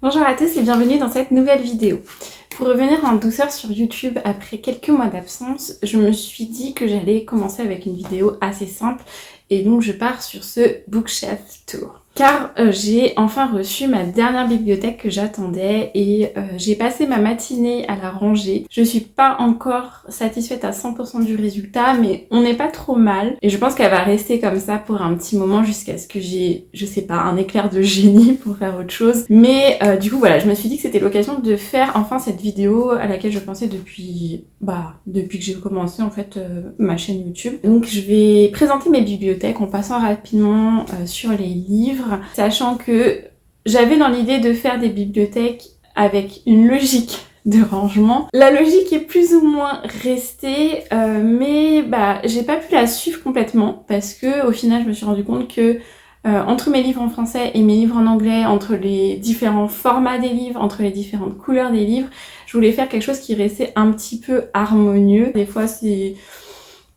Bonjour à tous et bienvenue dans cette nouvelle vidéo. Pour revenir en douceur sur YouTube après quelques mois d'absence, je me suis dit que j'allais commencer avec une vidéo assez simple et donc je pars sur ce bookshelf tour. Car j'ai enfin reçu ma dernière bibliothèque que j'attendais et j'ai passé ma matinée à la ranger. Je suis pas encore satisfaite à 100% du résultat, mais on n'est pas trop mal. Et je pense qu'elle va rester comme ça pour un petit moment jusqu'à ce que j'ai, je sais pas, un éclair de génie pour faire autre chose. Mais du coup voilà, je me suis dit que c'était l'occasion de faire enfin cette vidéo à laquelle je pensais depuis que j'ai commencé en fait ma chaîne YouTube. Donc je vais présenter mes bibliothèques en passant rapidement sur les livres, sachant que j'avais dans l'idée de faire des bibliothèques avec une logique de rangement. La logique est plus ou moins restée, mais j'ai pas pu la suivre complètement parce que au final je me suis rendu compte que entre mes livres en français et mes livres en anglais, entre les différents formats des livres, entre les différentes couleurs des livres, je voulais faire quelque chose qui restait un petit peu harmonieux. Des fois c'est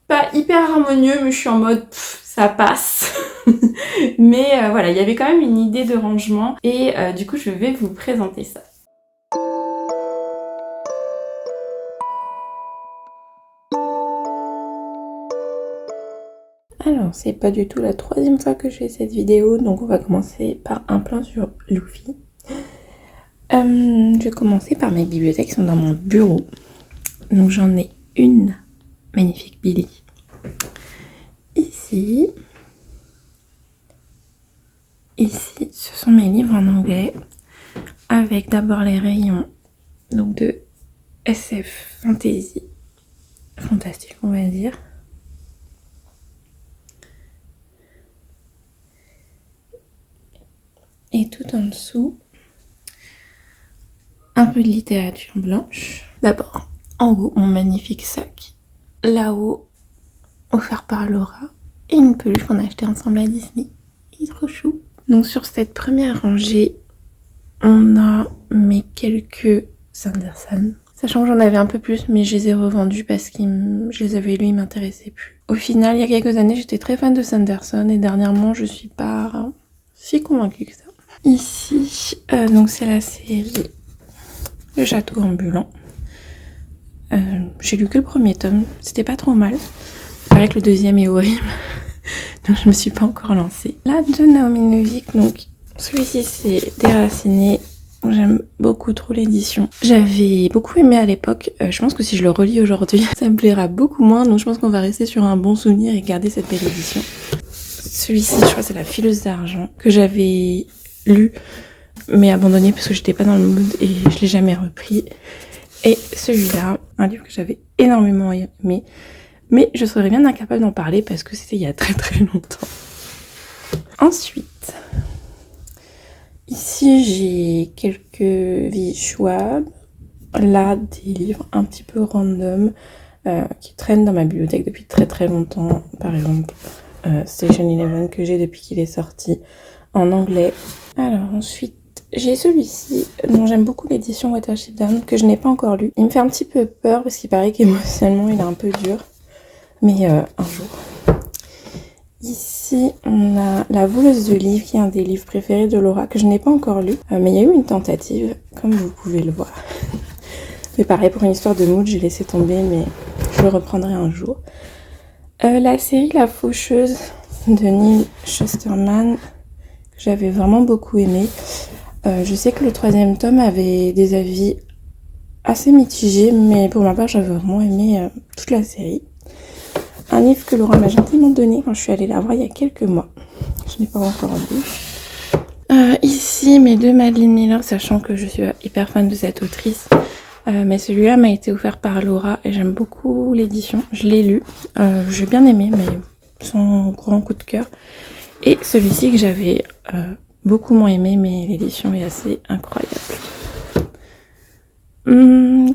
pas hyper harmonieux, mais je suis en mode ça passe. Mais voilà, il y avait quand même une idée de rangement et du coup je vais vous présenter ça. Alors c'est pas du tout la troisième fois que je fais cette vidéo, donc on va commencer par un plan sur Luffy. Je vais commencer par mes bibliothèques qui sont dans mon bureau. Donc j'en ai une magnifique Billy. Ici, ce sont mes livres en anglais avec d'abord les rayons donc de SF fantasy, fantastique on va dire. Et tout en dessous, un peu de littérature blanche. D'abord, en haut, mon magnifique sac. Là-haut, offert par Laura. Et une peluche qu'on a achetée ensemble à Disney. Il est trop chou. Donc sur cette première rangée, on a mes quelques Sanderson. Sachant que j'en avais un peu plus, mais je les ai revendus parce que je les avais lus, ils m'intéressaient plus. Au final, il y a quelques années, j'étais très fan de Sanderson et dernièrement, je suis pas si convaincue que ça. Ici, donc c'est la série Le Château Ambulant. J'ai lu que le premier tome, c'était pas trop mal. Il paraît que le deuxième est horrible, donc je me suis pas encore lancée. Là, de Naomi Novik, donc celui-ci c'est Déraciné. J'aime beaucoup trop l'édition. J'avais beaucoup aimé à l'époque. Je pense que si je le relis aujourd'hui, ça me plaira beaucoup moins. Donc je pense qu'on va rester sur un bon souvenir et garder cette belle édition. Celui-ci, je crois que c'est La Fileuse d'Argent, que j'avais lu, mais abandonné parce que j'étais pas dans le mood et je l'ai jamais repris. Et celui-là, un livre que j'avais énormément aimé, mais je serais bien incapable d'en parler parce que c'était il y a très très longtemps. Ensuite, ici j'ai quelques V. Schwab, là des livres un petit peu random qui traînent dans ma bibliothèque depuis très très longtemps. Par exemple, Station Eleven que j'ai depuis qu'il est sorti en anglais. Alors ensuite, j'ai celui-ci dont j'aime beaucoup l'édition Watership Down que je n'ai pas encore lu. Il me fait un petit peu peur parce qu'il paraît qu'émotionnellement il est un peu dur, mais un jour. Ici, on a La Voleuse de livres, qui est un des livres préférés de Laura, que je n'ai pas encore lu. Mais il y a eu une tentative, comme vous pouvez le voir. Mais pareil, pour une histoire de mood, j'ai laissé tomber, mais je le reprendrai un jour. La série La Faucheuse de Neil Shusterman, que j'avais vraiment beaucoup aimé. Je sais que le troisième tome avait des avis assez mitigés, mais pour ma part, j'avais vraiment aimé toute la série. Un livre que Laura m'a gentiment donné quand je suis allée la voir il y a quelques mois. Je n'ai pas encore lu. Ici, mes deux Madeline Miller, sachant que je suis hyper fan de cette autrice. Mais celui-là m'a été offert par Laura et j'aime beaucoup l'édition. Je l'ai lu. J'ai bien aimé, mais sans grand coup de cœur. Et celui-ci que j'avais beaucoup moins aimé, mais l'édition est assez incroyable.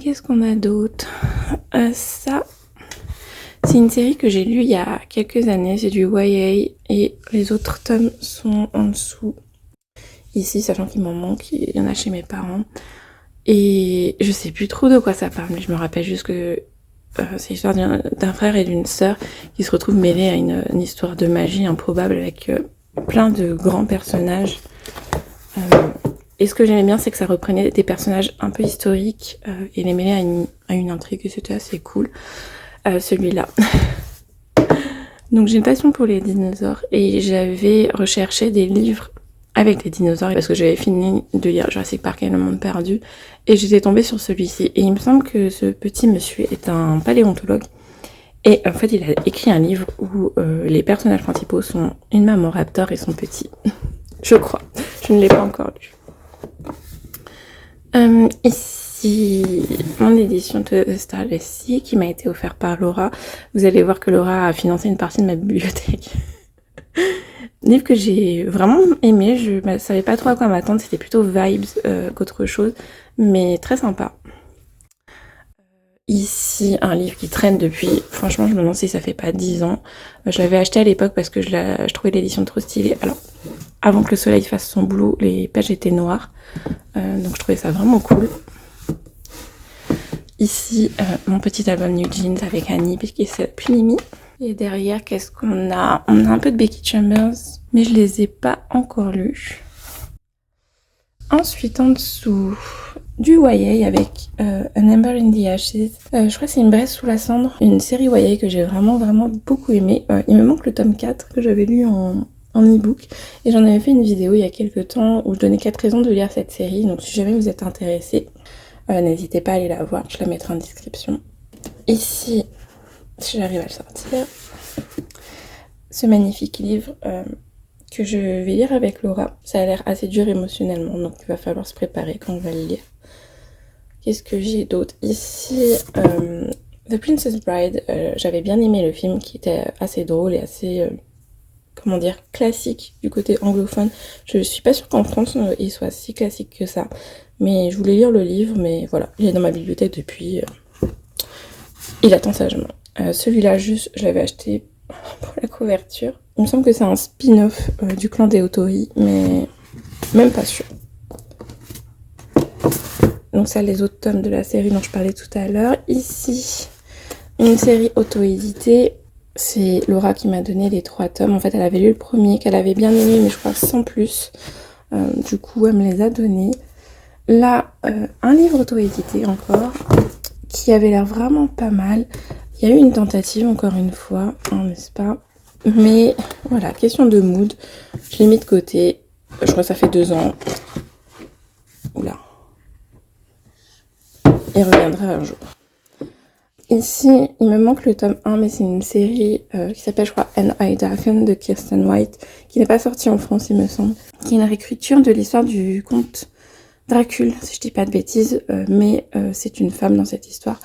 Qu'est-ce qu'on a d'autre? Ça, c'est une série que j'ai lue il y a quelques années, c'est du YA et les autres tomes sont en dessous. Ici, sachant qu'il m'en manque, il y en a chez mes parents. Et je sais plus trop de quoi ça parle, mais je me rappelle juste que c'est l'histoire d'un frère et d'une sœur qui se retrouvent mêlés à une histoire de magie improbable avec plein de grands personnages. Et ce que j'aimais bien, c'est que ça reprenait des personnages un peu historiques et les mêlait à une intrigue, et c'était assez cool. Celui-là. Donc j'ai une passion pour les dinosaures et j'avais recherché des livres avec des dinosaures parce que j'avais fini de lire Jurassic Park et le monde perdu et j'étais tombée sur celui-ci. Et il me semble que ce petit monsieur est un paléontologue et en fait il a écrit un livre où les personnages principaux sont une maman raptor et son petit. Je crois. Je ne l'ai pas encore lu. Ici, mon édition de The Starless Sea qui m'a été offerte par Laura. Vous allez voir que Laura a financé une partie de ma bibliothèque. Livre que j'ai vraiment aimé, je ne savais pas trop à quoi m'attendre, c'était plutôt vibes qu'autre chose, mais très sympa. Ici, un livre qui traîne depuis, franchement je me demande si ça fait pas 10 ans. Je l'avais acheté à l'époque parce que je trouvais l'édition trop stylée. Alors, avant que le soleil fasse son boulot, les pages étaient noires, donc je trouvais ça vraiment cool. Ici, mon petit album New Jeans avec Annie, puisqu'il s'appelle Mimi. Et derrière, qu'est-ce qu'on a? On a un peu de Becky Chambers, mais je les ai pas encore lus. Ensuite, en dessous, du YA avec A Number in the Ashes. Je crois que c'est Une braise sous la cendre. Une série YA que j'ai vraiment beaucoup aimé. Il me manque le tome 4 que j'avais lu en e-book. Et j'en avais fait une vidéo il y a quelques temps où je donnais 4 raisons de lire cette série. Donc si jamais vous êtes intéressés, n'hésitez pas à aller la voir. Je la mettrai en description. Ici, si j'arrive à le sortir, ce magnifique livre que je vais lire avec Laura. Ça a l'air assez dur émotionnellement, donc il va falloir se préparer quand on va le lire. Qu'est-ce que j'ai d'autre? Ici, The Princess Bride. J'avais bien aimé le film qui était assez drôle et assez, classique du côté anglophone. Je suis pas sûre qu'en France il soit si classique que ça. Mais je voulais lire le livre, mais voilà, il est dans ma bibliothèque depuis. Il attend sagement. Celui-là, juste, je l'avais acheté pour la couverture. Il me semble que c'est un spin-off du clan des Otori, mais même pas sûr. Donc ça, les autres tomes de la série dont je parlais tout à l'heure. Ici, une série auto-éditée. C'est Laura qui m'a donné les 3 tomes. En fait, elle avait lu le premier, qu'elle avait bien aimé, mais je crois sans plus. Du coup, elle me les a donnés. Là, un livre auto-édité encore, qui avait l'air vraiment pas mal. Il y a eu une tentative, encore une fois, hein, n'est-ce pas? Mais voilà, question de mood. Je l'ai mis de côté. Je crois que ça fait 2 ans. Oula. Il reviendra un jour. Ici, il me manque le tome 1, mais c'est une série qui s'appelle, je crois, An Eye Darkened de Kirsten White, qui n'est pas sortie en France, il me semble. Qui est une réécriture de l'histoire du conte Dracule, si je dis pas de bêtises, mais c'est une femme dans cette histoire.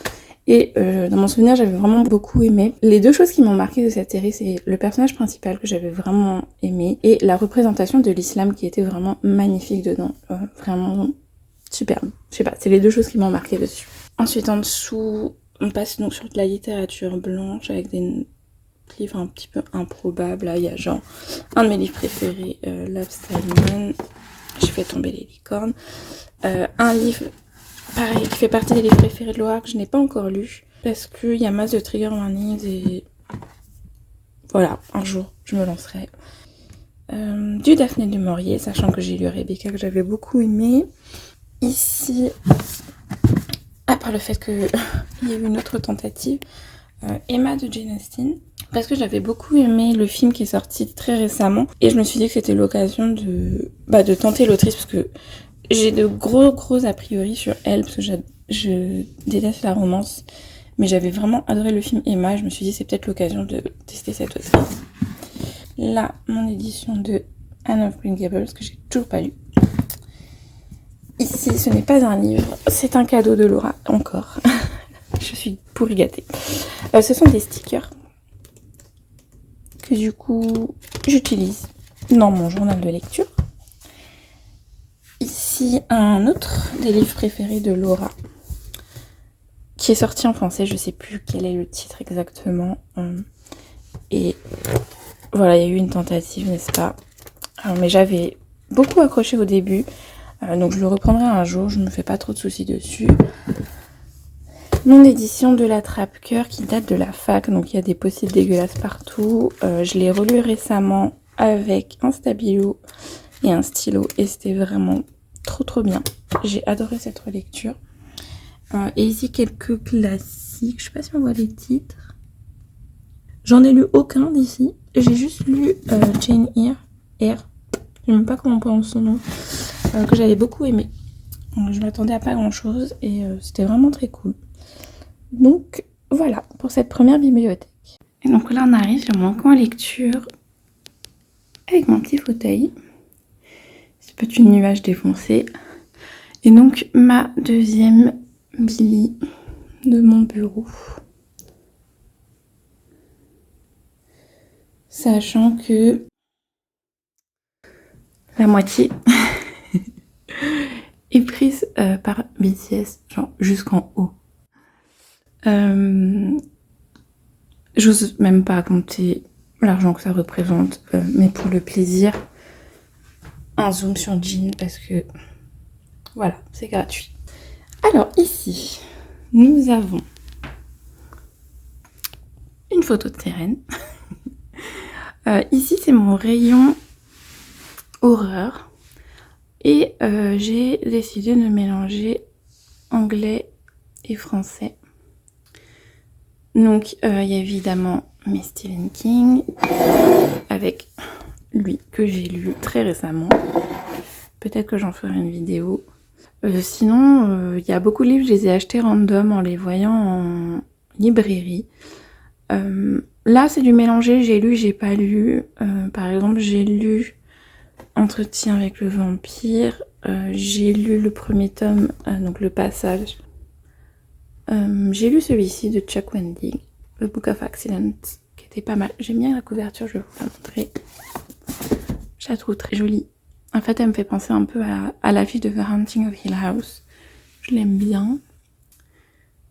Et dans mon souvenir, j'avais vraiment beaucoup aimé. Les 2 choses qui m'ont marqué de cette série, c'est le personnage principal que j'avais vraiment aimé et la représentation de l'islam qui était vraiment magnifique dedans. Vraiment superbe. Je sais pas, c'est les 2 choses qui m'ont marqué dessus. Ensuite, en dessous, on passe donc sur de la littérature blanche avec des livres un petit peu improbables. Là, il y a genre un de mes livres préférés, Love Steinman. J'ai fait tomber les licornes. Un livre... pareil, qui fait partie des livres préférés de Laura que je n'ai pas encore lu parce qu'il y a masse de trigger warnings et voilà, un jour je me lancerai. Du Daphné du Maurier, sachant que j'ai lu Rebecca que j'avais beaucoup aimé. Ici, à part le fait qu'il y a eu une autre tentative, Emma de Jane Austen, parce que j'avais beaucoup aimé le film qui est sorti très récemment et je me suis dit que c'était l'occasion de tenter l'autrice parce que j'ai de gros a priori sur elle parce que je déteste la romance, mais j'avais vraiment adoré le film Emma et je me suis dit c'est peut-être l'occasion de tester cette autrice. Là, mon édition de Anne of Green Gables que j'ai toujours pas lu. Ici, ce n'est pas un livre, c'est un cadeau de Laura, encore. Je suis pourri gâtée. Ce sont des stickers que du coup j'utilise dans mon journal de lecture. Ici, un autre des livres préférés de Laura, qui est sorti en français, je sais plus quel est le titre exactement. Et voilà, il y a eu une tentative, n'est-ce pas? Mais j'avais beaucoup accroché au début, donc je le reprendrai un jour, je me fais pas trop de soucis dessus. Mon édition de l'Attrape-Cœur qui date de la fac, donc il y a des post-it dégueulasses partout. Je l'ai relu récemment avec un stabilo et un stylo et c'était vraiment trop bien. J'ai adoré cette relecture. Et ici quelques classiques. Je sais pas si on voit les titres. J'en ai lu aucun d'ici. J'ai juste lu Jane Eyre. Je sais même pas comment on prononce son nom. Que j'avais beaucoup aimé. Je m'attendais à pas grand chose et c'était vraiment très cool. Donc voilà pour cette première bibliothèque. Et donc là on arrive sur mon coin lecture avec mon petit fauteuil. C'est peut-être une nuage défoncée. Et donc ma deuxième Billy de mon bureau. Sachant que la moitié est prise par BTS, genre jusqu'en haut. J'ose même pas compter l'argent que ça représente, mais pour le plaisir, un zoom sur Jean parce que voilà, c'est gratuit. Alors ici, nous avons une photo de Sérène. Ici, c'est mon rayon horreur. Et j'ai décidé de mélanger anglais et français. Donc, il y a évidemment mes Stephen King, avec lui, que j'ai lu très récemment. Peut-être que j'en ferai une vidéo. Sinon, il y a beaucoup de livres, je les ai achetés random en les voyant en librairie. Là, c'est du mélangé, j'ai lu, j'ai pas lu. Par exemple, j'ai lu Entretien avec le vampire. J'ai lu le premier tome, donc Le Passage. J'ai lu celui-ci de Chuck Wendig, The Book of Accidents, qui était pas mal. J'aime bien la couverture, je vais vous la montrer. Je la trouve très jolie. En fait, elle me fait penser un peu à l'affiche de The Haunting of Hill House. Je l'aime bien.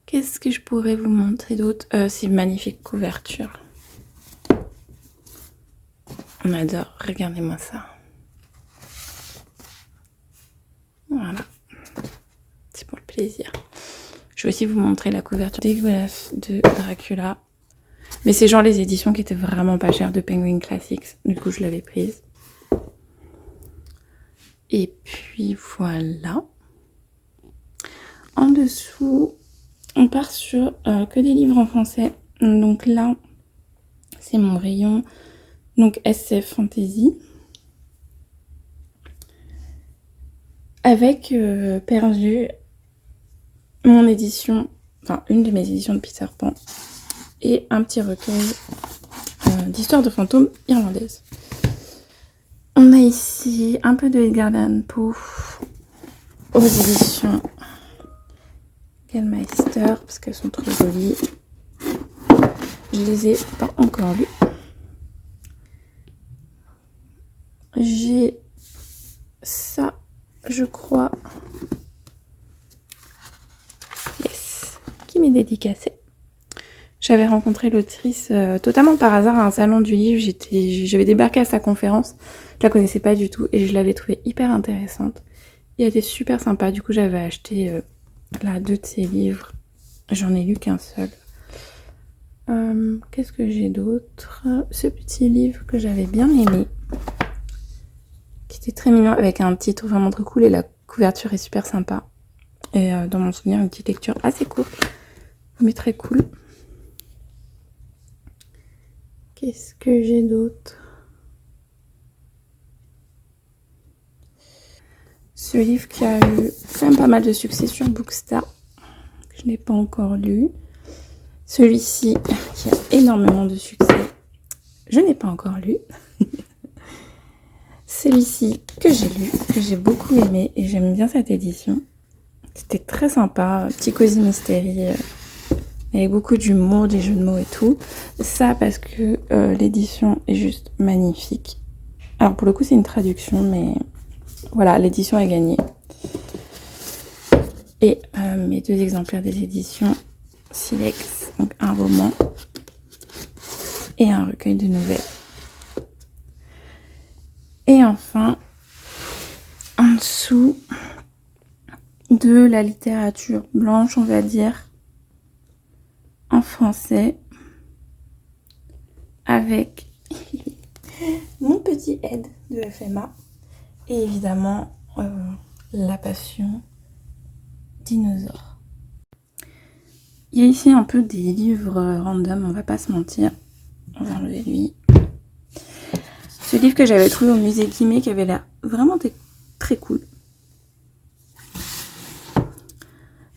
Qu'est-ce que je pourrais vous montrer d'autre? C'est une magnifique couverture. On adore, regardez-moi ça. Voilà. C'est pour le plaisir. Je vais aussi vous montrer la couverture dégueulasse de Dracula. Mais c'est genre les éditions qui étaient vraiment pas chères de Penguin Classics. Du coup, je l'avais prise. Et puis voilà. En dessous, on part sur que des livres en français. Donc là, c'est mon rayon. Donc SF Fantasy. Avec perdu mon édition, enfin une de mes éditions de Peter Pan. Et un petit recueil d'histoires de fantômes irlandaises. On a ici un peu de Edgar Allan Poe aux éditions Gallmeister parce qu'elles sont trop jolies. Je les ai pas encore lues. J'ai ça, je crois. Yes, qui m'est dédicacé. J'avais rencontré l'autrice totalement par hasard à un salon du livre. J'avais débarqué à sa conférence. Je la connaissais pas du tout et je l'avais trouvée hyper intéressante. Et elle était super sympa. Du coup, j'avais acheté là 2 de ses livres. J'en ai lu qu'un seul. Qu'est-ce que j'ai d'autre? Ce petit livre que j'avais bien aimé. Qui était très mignon avec un titre vraiment très cool et la couverture est super sympa. Et dans mon souvenir, une petite lecture assez courte. Mais très cool. Qu'est-ce que j'ai d'autre? Ce livre qui a eu quand même pas mal de succès sur Bookstar, que je n'ai pas encore lu. Celui-ci qui a énormément de succès, je n'ai pas encore lu. Celui-ci que j'ai lu, que j'ai beaucoup aimé et j'aime bien cette édition. C'était très sympa, petit cosy mystery, avec beaucoup d'humour, des jeux de mots et tout. Ça parce que l'édition est juste magnifique. Alors pour le coup c'est une traduction mais voilà, l'édition a gagné. Et mes 2 exemplaires des éditions Silex, donc un roman et un recueil de nouvelles. Et enfin, en dessous de la littérature blanche, on va dire, en français, avec mon petit aide de FMA et évidemment La Passion dinosaure. Il y a ici un peu des livres random, on va pas se mentir. On va enlever lui. Ce livre que j'avais trouvé au musée Guimet qui avait l'air vraiment très cool.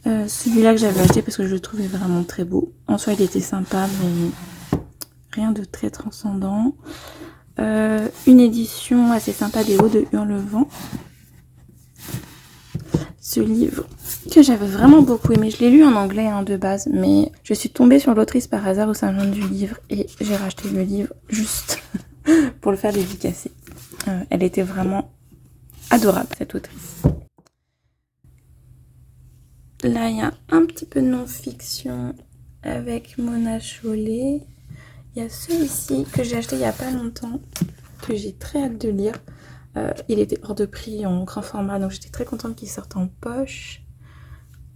Celui-là que j'avais acheté parce que je le trouvais vraiment très beau. En soi, il était sympa, mais rien de très transcendant. Une édition assez sympa des Hauts de Hurlevent. Ce livre que j'avais vraiment beaucoup aimé. Je l'ai lu en anglais de base, mais je suis tombée sur l'autrice par hasard au salon du livre et j'ai racheté le livre juste pour le faire dédicacer. Elle était vraiment adorable, cette autrice. Là, il y a un petit peu de non-fiction avec Mona Chollet. Il y a celui-ci que j'ai acheté il n'y a pas longtemps, que j'ai très hâte de lire. Il était hors de prix en grand format, donc j'étais très contente qu'il sorte en poche.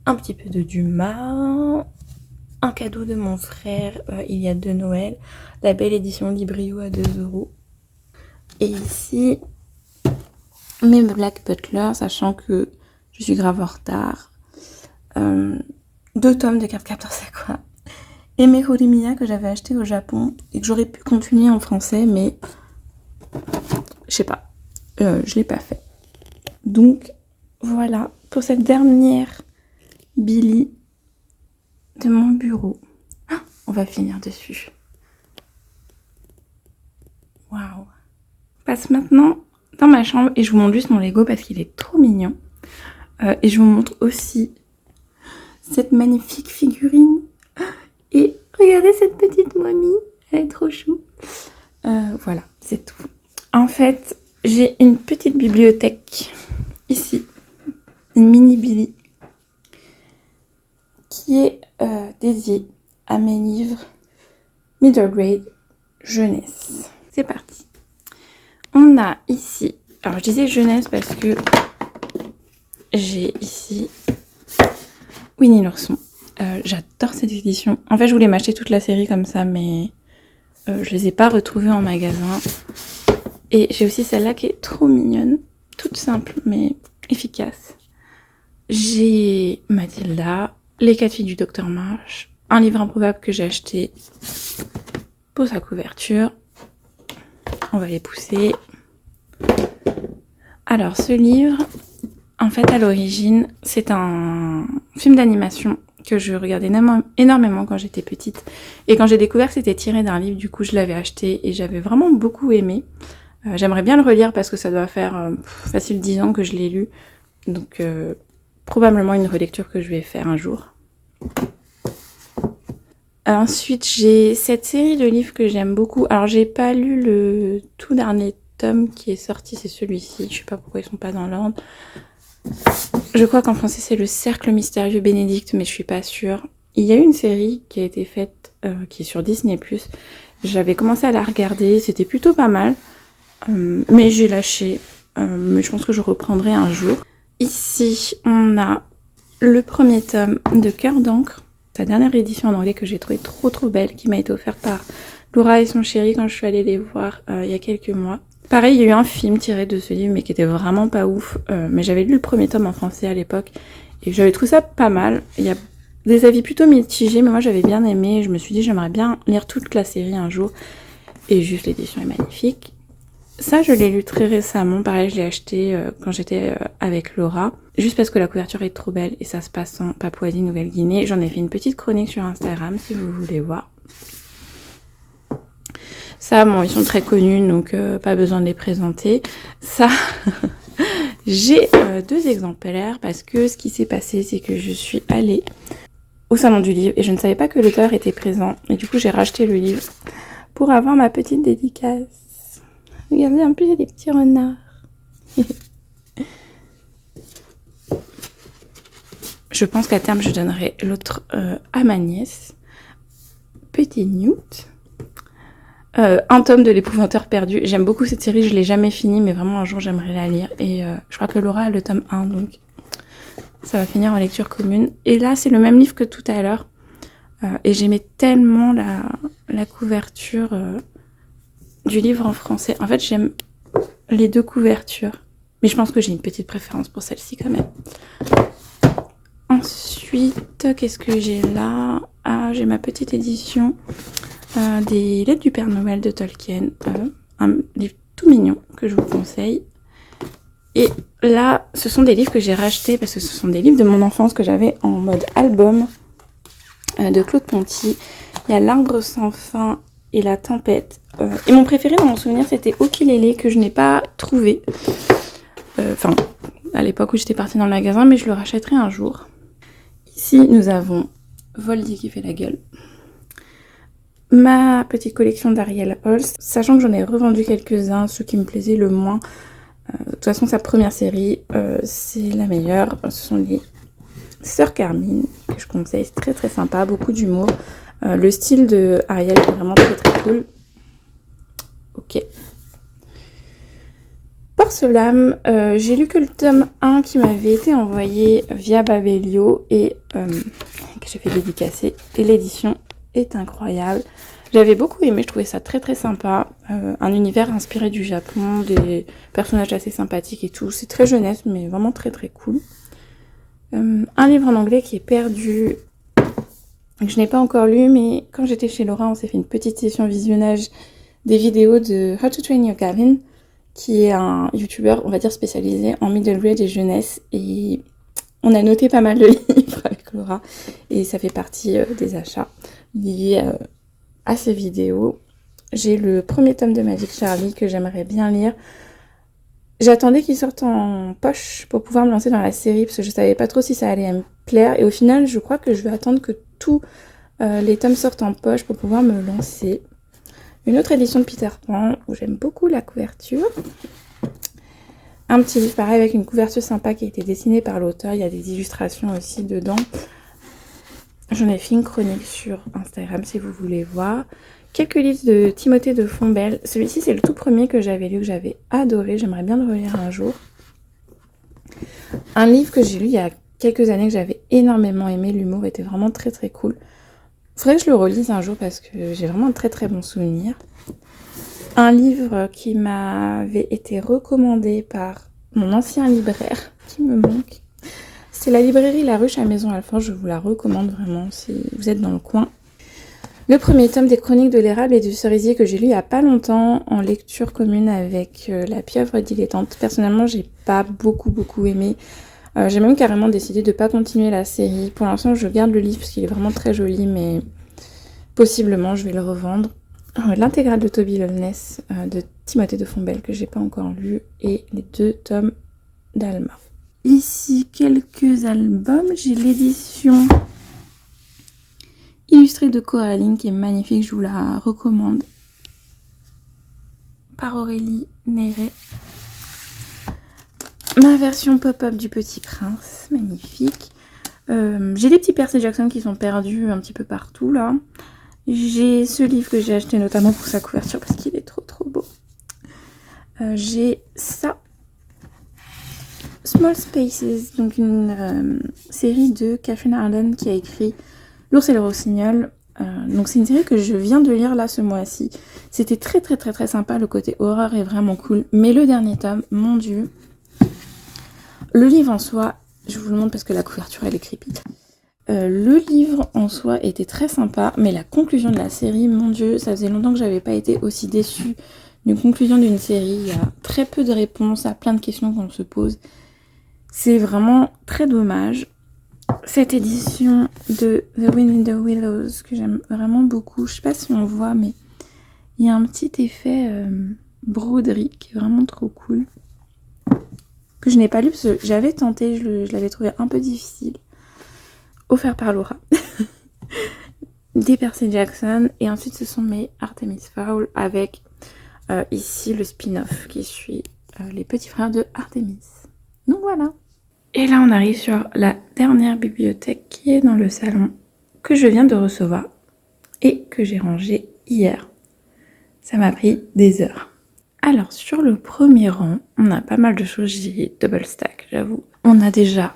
Un petit peu de Dumas. Un cadeau de mon frère il y a 2 Noël. La belle édition Librio à 2 €. Et ici, mes Black Butler, sachant que je suis grave en retard. 2 tomes de Cardcaptor Sakura. Et mes Horimiya que j'avais acheté au Japon et que j'aurais pu continuer en français, mais je sais pas, je l'ai pas fait. Donc voilà pour cette dernière Billy de mon bureau. Ah, on va finir dessus. Waouh. Je passe maintenant dans ma chambre et je vous montre juste mon Lego parce qu'il est trop mignon. Et je vous montre aussi cette magnifique figurine. Et regardez cette petite momie, elle est trop chou. Voilà, c'est tout. En fait, j'ai une petite bibliothèque ici, une mini Billy, qui est dédiée à mes livres middle grade jeunesse. C'est parti. On a ici, alors je disais jeunesse parce que j'ai ici Winnie l'ourson. J'adore cette édition. En fait, je voulais m'acheter toute la série comme ça, mais je les ai pas retrouvées en magasin. Et j'ai aussi celle-là qui est trop mignonne, toute simple mais efficace. J'ai Mathilda, Les 4 filles du Docteur March, un livre improbable que j'ai acheté pour sa couverture. On va les pousser. Alors, ce livre, en fait, à l'origine, c'est un film d'animation que je regardais énormément quand j'étais petite. Et quand j'ai découvert que c'était tiré d'un livre, du coup, je l'avais acheté et j'avais vraiment beaucoup aimé. J'aimerais bien le relire parce que ça doit faire facile 10 ans que je l'ai lu. Donc, probablement une relecture que je vais faire un jour. Ensuite, j'ai cette série de livres que j'aime beaucoup. Alors, j'ai pas lu le tout dernier tome qui est sorti, c'est celui-ci. Je sais pas pourquoi ils sont pas dans l'ordre. Je crois qu'en français, c'est Le Cercle Mystérieux Bénédicte, mais je suis pas sûre. Il y a une série qui a été faite, qui est sur Disney+. J'avais commencé à la regarder, c'était plutôt pas mal. Mais j'ai lâché. Mais je pense que je reprendrai un jour. Ici, on a le premier tome de Cœur d'encre. Sa dernière édition en anglais que j'ai trouvé trop belle, qui m'a été offerte par Laura et son chéri quand je suis allée les voir il y a quelques mois. Pareil, il y a eu un film tiré de ce livre, mais qui était vraiment pas ouf. Mais j'avais lu le premier tome en français à l'époque, et j'avais trouvé ça pas mal. Il y a des avis plutôt mitigés, mais moi j'avais bien aimé. Je me suis dit, j'aimerais bien lire toute la série un jour. Et juste, l'édition est magnifique. Ça, je l'ai lu très récemment. Pareil, je l'ai acheté quand j'étais avec Laura. Juste parce que la couverture est trop belle et ça se passe en Papouasie-Nouvelle-Guinée. J'en ai fait une petite chronique sur Instagram si vous voulez voir. Ça, bon, ils sont très connus, donc pas besoin de les présenter. Ça, j'ai 2 exemplaires parce que ce qui s'est passé, c'est que je suis allée au salon du livre et je ne savais pas que l'auteur était présent. Et du coup, j'ai racheté le livre pour avoir ma petite dédicace. Regardez, en plus, il y a des petits renards. Je pense qu'à terme, je donnerai l'autre à ma nièce. Petit Newt. Un tome de l'épouvanteur perdu. J'aime beaucoup cette série, je l'ai jamais finie, mais vraiment un jour j'aimerais la lire. Et je crois que Laura a le tome 1, donc ça va finir en lecture commune. Et là, c'est le même livre que tout à l'heure. Et j'aimais tellement la couverture du livre en français. En fait, j'aime les 2 couvertures. Mais je pense que j'ai une petite préférence pour celle-ci quand même. Ensuite, qu'est-ce que j'ai là? Ah, j'ai ma petite édition des Lettres du Père Noël de Tolkien. Un livre tout mignon que je vous conseille. Et là, ce sont des livres que j'ai rachetés parce que ce sont des livres de mon enfance que j'avais en mode album de Claude Ponty. Il y a L'Arbre sans fin et La Tempête. Et mon préféré dans mon souvenir, c'était Okilélé que je n'ai pas trouvé. Enfin, à l'époque où j'étais partie dans le magasin, mais je le rachèterai un jour. Ici, nous avons Voldy qui fait la gueule. Ma petite collection d'Ariel Holst, sachant que j'en ai revendu quelques-uns, ceux qui me plaisaient le moins. De toute façon, sa première série, c'est la meilleure. Ce sont les Sœurs Carmine, que je conseille, c'est très très sympa, beaucoup d'humour. Le style de Ariel est vraiment très très cool. Ok. Porcelam, j'ai lu que le tome 1 qui m'avait été envoyé via Babelio et que j'ai fait dédicacer. Et l'édition est incroyable. J'avais beaucoup aimé, je trouvais ça très très sympa. Un univers inspiré du Japon, des personnages assez sympathiques et tout. C'est très jeunesse, mais vraiment très très cool. Un livre en anglais qui est perdu, que je n'ai pas encore lu, mais quand j'étais chez Laura, on s'est fait une petite session visionnage des vidéos de How to Train Your Dragon, qui est un youtubeur, on va dire, spécialisé en middle grade et jeunesse. Et on a noté pas mal de livres avec Laura, et ça fait partie des achats liés à ces vidéos. J'ai le premier tome de Magic Charlie que j'aimerais bien lire. J'attendais qu'il sorte en poche pour pouvoir me lancer dans la série parce que je savais pas trop si ça allait me plaire. Et au final, je crois que je vais attendre que tous les tomes sortent en poche pour pouvoir me lancer. Une autre édition de Peter Pan où j'aime beaucoup la couverture. Un petit livre pareil avec une couverture sympa qui a été dessinée par l'auteur. Il y a des illustrations aussi dedans. J'en ai fait une chronique sur Instagram si vous voulez voir. Quelques livres de Timothée de Fontbelle. Celui-ci, c'est le tout premier que j'avais lu, que j'avais adoré. J'aimerais bien le relire un jour. Un livre que j'ai lu il y a quelques années que j'avais énormément aimé. L'humour était vraiment très très cool. Faudrait que je le relise un jour parce que j'ai vraiment un très très bon souvenir. Un livre qui m'avait été recommandé par mon ancien libraire, qui me manque. C'est la librairie La Ruche à Maison-Alfort. Je vous la recommande vraiment si vous êtes dans le coin. Le premier tome des Chroniques de l'érable et du cerisier que j'ai lu il n'y a pas longtemps en lecture commune avec La Pieuvre dilettante. Personnellement, j'ai pas beaucoup aimé. J'ai même carrément décidé de ne pas continuer la série. Pour l'instant, je garde le livre parce qu'il est vraiment très joli, mais possiblement, je vais le revendre. L'intégrale de Toby Loveless de Timothée de Fontbelle que j'ai pas encore lu et les 2 tomes d'Alma. Ici, quelques albums. J'ai l'édition illustrée de Coraline qui est magnifique, je vous la recommande. Par Aurélie Néret. Ma version pop-up du Petit Prince, magnifique. J'ai des petits Percy Jackson qui sont perdus un petit peu partout là. J'ai ce livre que j'ai acheté notamment pour sa couverture parce qu'il est trop beau. J'ai ça. Small Spaces, donc une série de Catherine Arden qui a écrit L'ours et le rossignol. Donc c'est une série que je viens de lire là ce mois-ci. C'était très sympa, le côté horreur est vraiment cool. Mais le dernier tome, mon dieu. Le livre en soi, je vous le montre parce que la couverture elle est creepy. Le livre en soi était très sympa, mais la conclusion de la série, mon dieu, ça faisait longtemps que j'avais pas été aussi déçue d'une conclusion d'une série. Il y a très peu de réponses à plein de questions qu'on se pose. C'est vraiment très dommage. Cette édition de The Wind in the Willows que j'aime vraiment beaucoup, je sais pas si on voit, mais il y a un petit effet broderie qui est vraiment trop cool. Que je n'ai pas lu parce que j'avais tenté, je l'avais trouvé un peu difficile. Offert par Laura. Des Percy Jackson. Et ensuite, ce sont mes Artemis Fowl avec ici le spin-off qui suit les petits frères de Artemis. Donc voilà. Et là, on arrive sur la dernière bibliothèque qui est dans le salon que je viens de recevoir et que j'ai rangé hier. Ça m'a pris des heures. Alors, sur le premier rang, on a pas mal de choses. J'ai double stack, j'avoue. On a déjà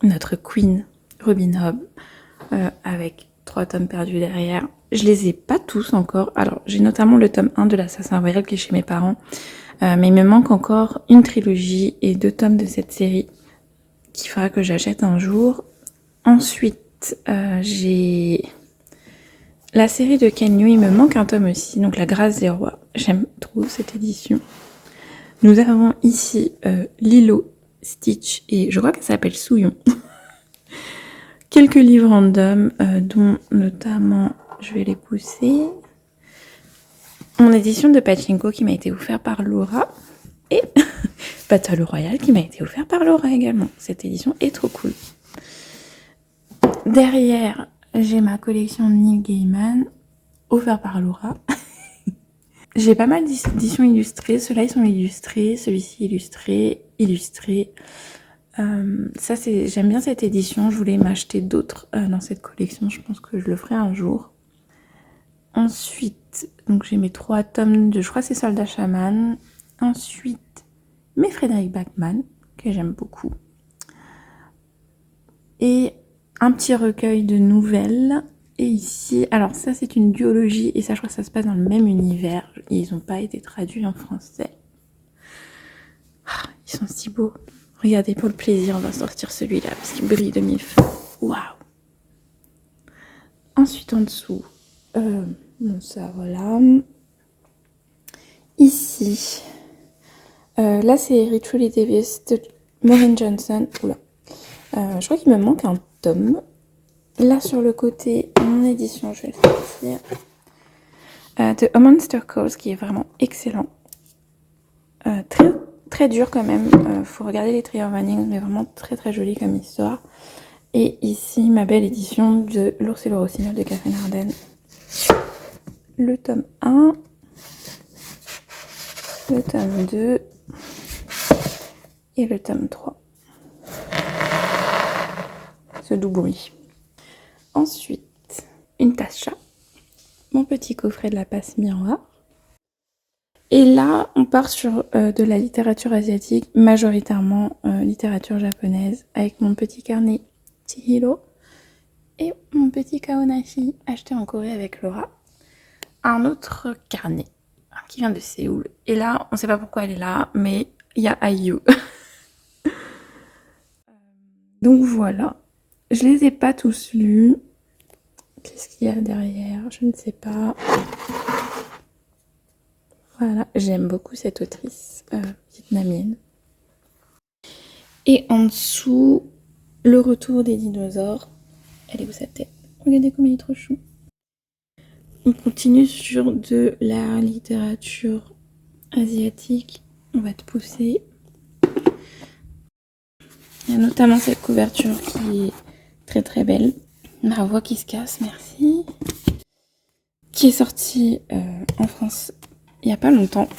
notre Queen Robin Hobb avec 3 tomes perdus derrière. Je les ai pas tous encore. Alors, j'ai notamment le tome 1 de l'Assassin Royal qui est chez mes parents Mais il me manque encore une trilogie et 2 tomes de cette série qu'il faudra que j'achète un jour. Ensuite, j'ai la série de Ken Liu, il me manque un tome aussi, donc La Grâce des Rois. J'aime trop cette édition. Nous avons ici Lilo, Stitch et je crois qu'elle s'appelle Souillon. Quelques livres random, dont notamment, je vais les pousser, mon édition de Pachinko qui m'a été offerte par Laura et Battle Royale qui m'a été offert par Laura également. Cette édition est trop cool. Derrière, j'ai ma collection Neil Gaiman, offert par Laura. J'ai pas mal d'éditions illustrées. Ceux-là, ils sont illustrés. Celui-ci, illustré. J'aime bien cette édition. Je voulais m'acheter d'autres dans cette collection. Je pense que je le ferai un jour. Ensuite, donc j'ai mes 3 tomes de, je crois que c'est Soldat Shaman. Ensuite, mes Frédéric Bachmann, que j'aime beaucoup. Et un petit recueil de nouvelles. Et ici, alors ça c'est une duologie, et ça je crois que ça se passe dans le même univers. Ils n'ont pas été traduits en français. Ils sont si beaux. Regardez, pour le plaisir, on va sortir celui-là, parce qu'il brille de mille feux. Waouh! Ensuite, en dessous, bon ça voilà. Ici, la série Truly Davis de Maureen Johnson. Oula. Je crois qu'il me manque un tome. Là, sur le côté, mon édition, je vais le sortir. De A Monster Calls, qui est vraiment excellent. Très, très dur quand même. Faut regarder les trigger warnings, mais vraiment très très joli comme histoire. Et ici, ma belle édition de L'Ours et le Rossignol de Catherine Arden. Le tome 1. Le tome 2. Et le tome 3. Ce doux bruit. Ensuite, une tasse chat, mon petit coffret de la passe miroir. Et là, on part sur de la littérature asiatique, majoritairement littérature japonaise, avec mon petit carnet Chihiro et mon petit Kaonashi acheté en Corée avec Laura. Un autre carnet qui vient de Séoul. Et là, on ne sait pas pourquoi elle est là, mais il y a IU. Donc voilà. Je les ai pas tous lus. Qu'est-ce qu'il y a derrière? Je ne sais pas. Voilà, j'aime beaucoup cette autrice vietnamienne. Et en dessous, Le Retour des dinosaures. Elle est où sa tête? Regardez comme il est trop chou. On continue sur de la littérature asiatique. On va te pousser. Il y a notamment cette couverture qui est très très belle. Ma voix qui se casse, merci. Qui est sortie en France il n'y a pas longtemps.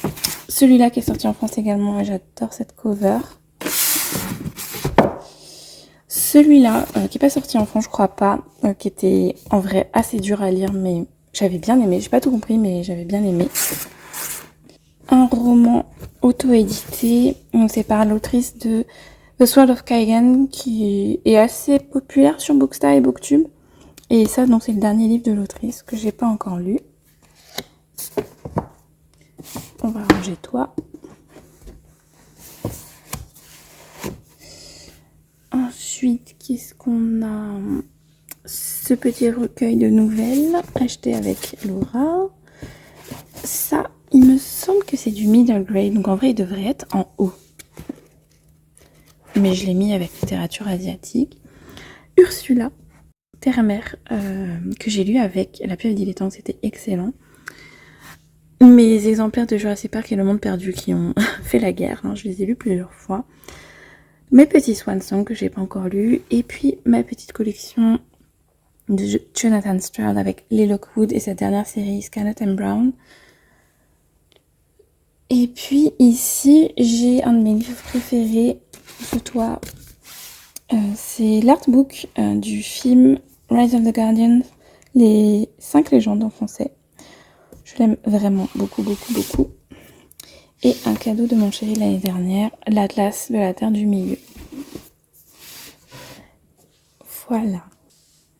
Celui-là qui est sorti en France également, et j'adore cette cover. Celui-là, qui n'est pas sorti en France, je crois pas, qui était en vrai assez dur à lire, mais j'avais bien aimé. J'ai pas tout compris, mais j'avais bien aimé. Un roman auto-édité, c'est par l'autrice de The Sword of Kaigan, qui est assez populaire sur Bookstar et Booktube. Et ça, donc, c'est le dernier livre de l'autrice que j'ai pas encore lu. On va ranger toi. Ensuite, qu'est-ce qu'on a? Ce petit recueil de nouvelles acheté avec Laura. Ça, il me semble que c'est du middle grade, donc en vrai, il devrait être en haut. Mais je l'ai mis avec littérature asiatique. Ursula, Terre-Mère, que j'ai lu avec La Pieuvre Dilettante, c'était excellent. Mes exemplaires de Jurassic Park et Le Monde Perdu qui ont fait la guerre, hein, je les ai lus plusieurs fois. Mes petits Swan Songs que j'ai pas encore lus. Et puis ma petite collection de Jonathan Stroud avec Lee Lockwood et sa dernière série Scarlet and Brown. Et puis ici, j'ai un de mes livres préférés de toi. C'est l'artbook du film Rise of the Guardians, les 5 légendes en français. Je l'aime vraiment beaucoup, beaucoup, beaucoup. Et un cadeau de mon chéri l'année dernière, l'Atlas de la Terre du Milieu. Voilà.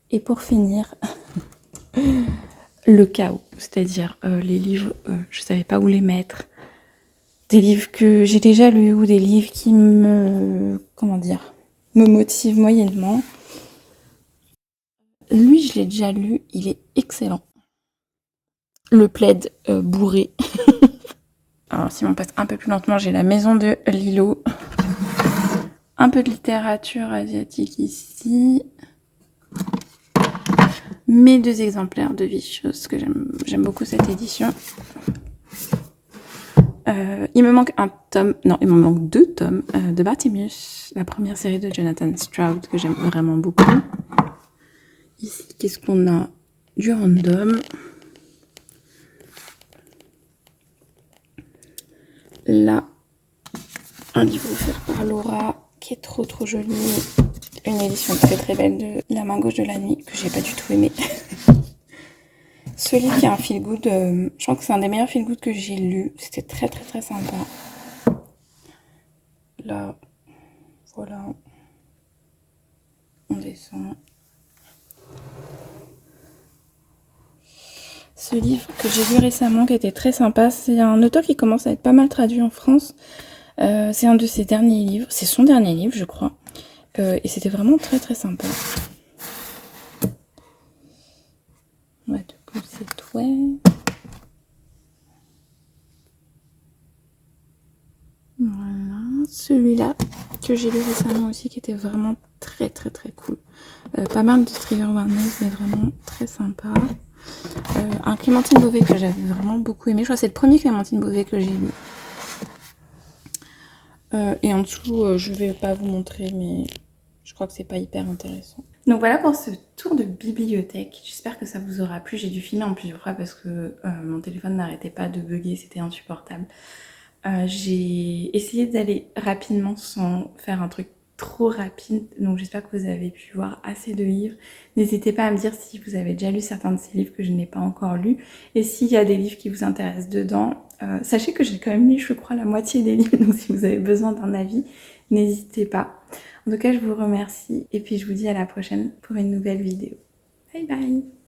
Et pour finir, le chaos, c'est-à-dire les livres, je savais pas où les mettre. des livres que j'ai déjà lus ou des livres qui me motivent moyennement. Lui, je l'ai déjà lu, il est excellent. Le plaid bourré. Alors, si on passe un peu plus lentement, j'ai La Maison de Lilo. Un peu de littérature asiatique ici. Mes 2 exemplaires de Vicious, que j'aime beaucoup cette édition. Il me manque un tome, non, il me manque 2 tomes de Bartemius, la première série de Jonathan Stroud, que j'aime vraiment beaucoup. Ici, qu'est-ce qu'on a? Du random. Là, un livre offert par Laura, qui est trop joli. Une édition très belle de La main gauche de la nuit, que j'ai pas du tout aimé. Ce livre qui est un feel good, je crois que c'est un des meilleurs feel good que j'ai lu. C'était très sympa. Là, voilà. On descend. Ce livre que j'ai lu récemment, qui était très sympa, c'est un auteur qui commence à être pas mal traduit en France. C'est un de ses derniers livres, c'est son dernier livre, je crois. Et c'était vraiment très sympa. Ouais, du coup, c'est ouais. Voilà, celui-là que j'ai lu récemment aussi, qui était vraiment très cool. Pas mal de Trigger Warnings, mais vraiment très sympa. Un Clémentine Beauvais que j'avais vraiment beaucoup aimé. Je crois que c'est le premier Clémentine Beauvais que j'ai lu. Et en dessous, je vais pas vous montrer, mais je crois que c'est pas hyper intéressant. Donc voilà pour ce tour de bibliothèque. J'espère que ça vous aura plu. J'ai dû filmer en plusieurs fois parce que mon téléphone n'arrêtait pas de bugger, c'était insupportable. J'ai essayé d'aller rapidement sans faire un truc trop rapide, donc j'espère que vous avez pu voir assez de livres. N'hésitez pas à me dire si vous avez déjà lu certains de ces livres que je n'ai pas encore lus, et s'il y a des livres qui vous intéressent dedans. Sachez que j'ai quand même lu, je crois, la moitié des livres, donc si vous avez besoin d'un avis, n'hésitez pas. En tout cas, je vous remercie, et puis je vous dis à la prochaine pour une nouvelle vidéo. Bye bye!